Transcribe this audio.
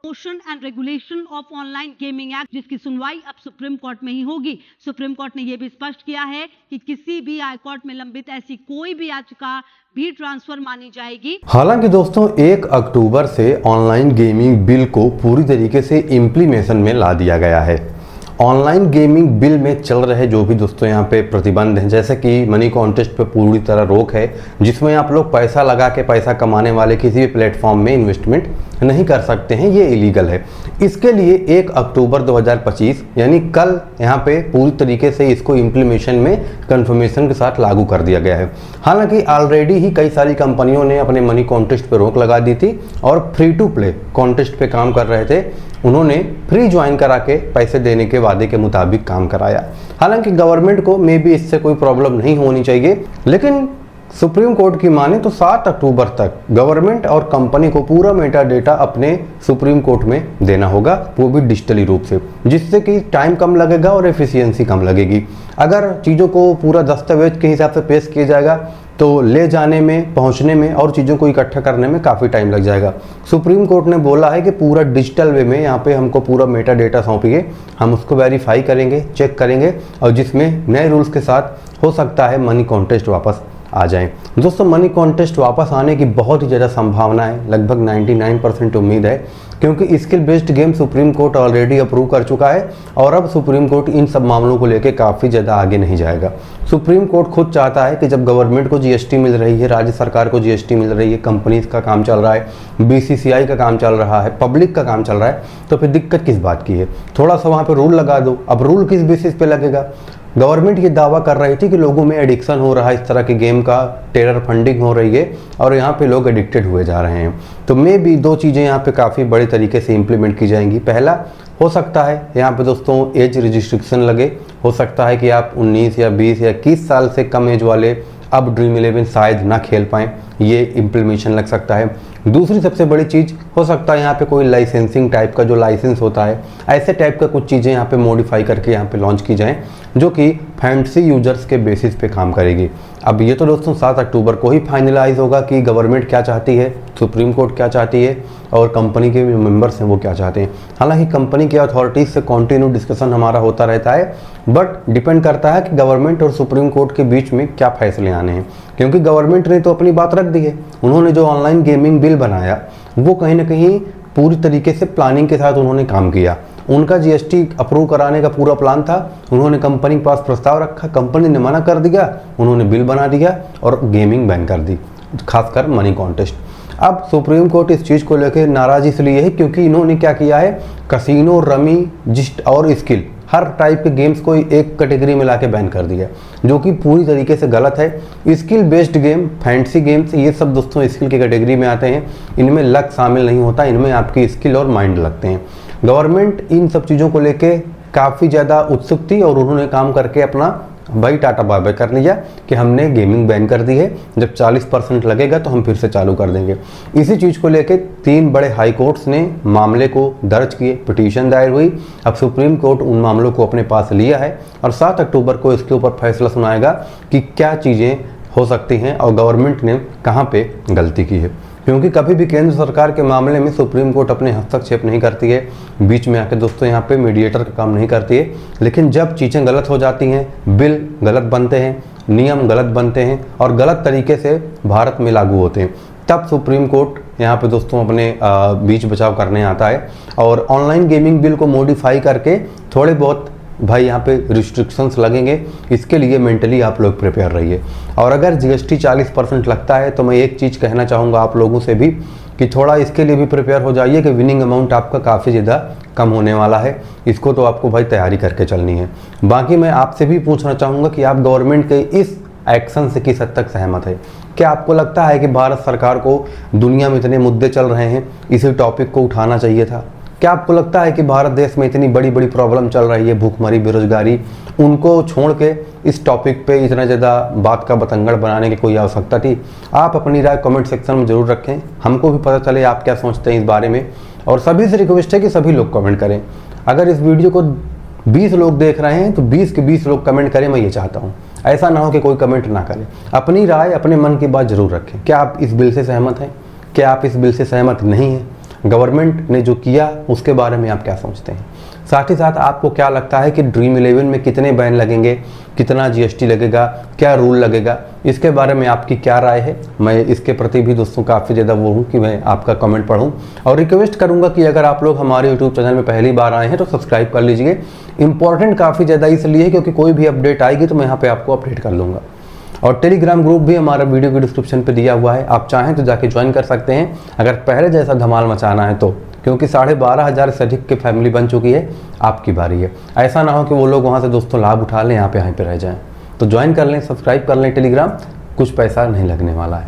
Promotion and regulation of online gaming act, जिसकी सुनवाई अब सुप्रीम कोर्ट में ही होगी। सुप्रीम कोर्ट ने यह भी स्पष्ट किया है कि किसी भी हाई कोर्ट में लंबित ऐसी कोई भी याचिका भी ट्रांसफर मानी जाएगी। हालांकि दोस्तों 1 अक्टूबर से ऑनलाइन गेमिंग बिल को पूरी तरीके से इम्प्लीमेशन में ला दिया गया है। ऑनलाइन गेमिंग बिल में चल रहे जो भी दोस्तों यहाँ पे प्रतिबंध हैं, जैसे कि मनी कॉन्टेस्ट पे पूरी तरह रोक है, जिसमें आप लोग पैसा लगा के पैसा कमाने वाले किसी भी प्लेटफॉर्म में इन्वेस्टमेंट नहीं कर सकते हैं, ये इलीगल है। इसके लिए 1 अक्टूबर 2025 यानी कल यहाँ पे पूरी तरीके से इसको इम्प्लीमेशन में कंफर्मेशन के साथ लागू कर दिया गया है। हालांकि ऑलरेडी ही कई सारी कंपनियों ने अपने मनी कॉन्टेस्ट पे रोक लगा दी थी और फ्री टू प्ले कॉन्टेस्ट पे काम कर रहे थे, उन्होंने फ्री ज्वाइन करा के पैसे देने के वादे के मुताबिक काम कराया। हालांकि गवर्नमेंट को मे बी इससे कोई प्रॉब्लम नहीं होनी चाहिए, लेकिन सुप्रीम कोर्ट की माने तो 7 अक्टूबर तक गवर्नमेंट और कंपनी को पूरा मेटा डेटा अपने सुप्रीम कोर्ट में देना होगा, वो भी डिजिटली रूप से, जिससे कि टाइम कम लगेगा और एफिशिएंसी कम लगेगी। अगर चीज़ों को पूरा दस्तावेज के हिसाब से पेश किया जाएगा तो ले जाने में, पहुंचने में और चीज़ों को इकट्ठा करने में काफ़ी टाइम लग जाएगा। सुप्रीम कोर्ट ने बोला है कि पूरा डिजिटल वे में यहाँ पे हमको पूरा मेटा डेटा सौंपिए, हम उसको वेरीफाई करेंगे, चेक करेंगे, और जिसमें नए रूल्स के साथ हो सकता है मनी कॉन्टेस्ट वापस आ जाएं। दोस्तों मनी कॉन्टेस्ट वापस आने की बहुत ही ज़्यादा संभावना है, लगभग 99% उम्मीद है, क्योंकि skill based game supreme court already approve कर चुका है और अब सुप्रीम कोर्ट इन सब मामलों को लेकर काफ़ी ज़्यादा आगे नहीं जाएगा। सुप्रीम कोर्ट खुद चाहता है कि जब गवर्नमेंट को जीएसटी मिल रही है, राज्य सरकार को जीएसटी मिल रही है, कंपनीज का काम चल रहा है, बीसीसीआई का काम चल रहा है, पब्लिक का काम चल रहा है, तो फिर दिक्कत किस बात की है? थोड़ा सा वहाँ पर रूल लगा दो। अब रूल किस बेसिस पे लगेगा? गवर्नमेंट ये दावा कर रही थी कि लोगों में एडिक्शन हो रहा है, इस तरह के गेम का टेरर फंडिंग हो रही है और यहाँ पे लोग एडिक्टेड हुए जा रहे हैं। तो मे भी 2 चीज़ें यहाँ पे काफ़ी बड़े तरीके से इम्प्लीमेंट की जाएंगी। पहला हो सकता है यहाँ पे दोस्तों एज रिस्ट्रिक्शन लगे, हो सकता है कि आप 19 या 20 या 21 साल से कम एज वाले अब ड्रीम 11 शायद ना खेल पाएँ, ये इम्प्लीमेशन लग सकता है। दूसरी सबसे बड़ी चीज़ हो सकता है यहाँ पे कोई लाइसेंसिंग टाइप का जो लाइसेंस होता है, ऐसे टाइप का कुछ चीज़ें यहाँ पे मॉडिफाई करके यहाँ पे लॉन्च की जाएं, जो कि फैंटेसी यूजर्स के बेसिस पे काम करेगी। अब ये तो दोस्तों 7 अक्टूबर को ही फाइनलाइज होगा कि गवर्नमेंट क्या चाहती है, सुप्रीम कोर्ट क्या चाहती है और कंपनी के मेंबर्स हैं वो क्या चाहते हैं। हालांकि कंपनी के अथॉरिटीज़ से कंटिन्यू डिस्कशन हमारा होता रहता है, बट डिपेंड करता है कि गवर्नमेंट और सुप्रीम कोर्ट के बीच में क्या फैसले आने हैं, क्योंकि गवर्नमेंट ने तो अपनी बात रख दी है। उन्होंने जो ऑनलाइन गेमिंग बिल बनाया वो कहीं ना कहीं पूरी तरीके से प्लानिंग के साथ उन्होंने काम किया। उनका जीएसटी अप्रूव कराने का पूरा प्लान था, उन्होंने कंपनी के पास प्रस्ताव रखा, कंपनी ने मना कर दिया, उन्होंने बिल बना दिया और गेमिंग बैन कर दी, खासकर मनी कॉन्टेस्ट। अब सुप्रीम कोर्ट इस चीज़ को लेकर नाराज इसलिए है क्योंकि इन्होंने क्या किया है, कसिनो, रमी, जिस्ट और स्किल हर टाइप के गेम्स को एक कैटेगरी में लाके बैन कर दिया, जो कि पूरी तरीके से गलत है। Skill based game, fantasy games, ये सब दोस्तों स्किल की कैटेगरी में आते हैं, इनमें लक शामिल नहीं होता, इनमें आपकी स्किल और माइंड लगते हैं। गवर्नमेंट इन सब चीज़ों को लेके काफ़ी ज़्यादा उत्सुक थी और उन्होंने काम करके अपना भाई टाटा बाय बाय कर लिया कि हमने गेमिंग बैन कर दी है, जब 40% लगेगा तो हम फिर से चालू कर देंगे। इसी चीज़ को लेके 3 बड़े हाई कोर्ट्स ने मामले को दर्ज किए, पिटीशन दायर हुई। अब सुप्रीम कोर्ट उन मामलों को अपने पास लिया है और 7 अक्टूबर को इसके ऊपर फैसला सुनाएगा कि क्या चीज़ें हो सकती हैं और गवर्नमेंट ने कहाँ पे गलती की है, क्योंकि कभी भी केंद्र सरकार के मामले में सुप्रीम कोर्ट अपने हस्तक्षेप नहीं करती है, बीच में आके दोस्तों यहाँ पे मीडिएटर का काम नहीं करती है। लेकिन जब चीज़ें गलत हो जाती हैं, बिल गलत बनते हैं, नियम गलत बनते हैं और गलत तरीके से भारत में लागू होते हैं, तब सुप्रीम कोर्ट यहाँ पे दोस्तों अपने बीच बचाव करने आता है और ऑनलाइन गेमिंग बिल को मॉडिफाई करके थोड़े बहुत भाई यहाँ पे रिस्ट्रिक्शंस लगेंगे, इसके लिए मेंटली आप लोग प्रिपेयर रहिए। और अगर जीएसटी 40% लगता है तो मैं एक चीज़ कहना चाहूँगा आप लोगों से भी कि थोड़ा इसके लिए भी प्रिपेयर हो जाइए कि विनिंग अमाउंट आपका काफ़ी ज़्यादा कम होने वाला है, इसको तो आपको भाई तैयारी करके चलनी है। बाकी मैं आपसे भी पूछना चाहूँगा कि आप गवर्नमेंट के इस एक्शन से किस हद तक सहमत है? क्या आपको लगता है कि भारत सरकार को दुनिया में इतने मुद्दे चल रहे हैं, इसी टॉपिक को उठाना चाहिए था? क्या आपको लगता है कि भारत देश में इतनी बड़ी बड़ी प्रॉब्लम चल रही है, भूखमरी, बेरोजगारी, उनको छोड़ के इस टॉपिक पे इतना ज़्यादा बात का बतंगड़ बनाने की कोई आवश्यकता थी? आप अपनी राय कमेंट सेक्शन में ज़रूर रखें, हमको भी पता चले आप क्या सोचते हैं इस बारे में। और सभी से रिक्वेस्ट है कि सभी लोग कमेंट करें। अगर इस वीडियो को 20 लोग देख रहे हैं तो 20 के 20 लोग कमेंट करें, मैं ये चाहता हूँ। ऐसा ना हो कि कोई कमेंट ना करे, अपनी राय, अपने मन की बात जरूर रखें। क्या आप इस बिल से सहमत हैं? क्या आप इस बिल से सहमत नहीं हैं? गवर्नमेंट ने जो किया उसके बारे में आप क्या सोचते हैं? साथ ही साथ आपको क्या लगता है कि ड्रीम 11 में कितने बैन लगेंगे, कितना जीएसटी लगेगा, क्या रूल लगेगा, इसके बारे में आपकी क्या राय है? मैं इसके प्रति भी दोस्तों काफ़ी ज़्यादा वो हूँ कि मैं आपका कमेंट पढूं और रिक्वेस्ट करूँगा कि अगर आप लोग हमारे यूट्यूब चैनल में पहली बार आए हैं तो सब्सक्राइब कर लीजिए। इंपॉर्टेंट काफ़ी ज़्यादा इसलिए क्योंकि कोई भी अपडेट आएगी तो मैं यहाँ पर आपको अपडेट कर लूँगा। और टेलीग्राम ग्रुप भी हमारा वीडियो की डिस्क्रिप्शन पे दिया हुआ है, आप चाहें तो जाके ज्वाइन कर सकते हैं अगर पहले जैसा धमाल मचाना है तो, क्योंकि 12,500 से अधिक की फैमिली बन चुकी है। आपकी बारी है, ऐसा ना हो कि वो लोग वहाँ से दोस्तों लाभ उठा लें, यहाँ पे रह जाएं। तो ज्वाइन कर लें, सब्सक्राइब कर लें टेलीग्राम, कुछ पैसा नहीं लगने वाला है।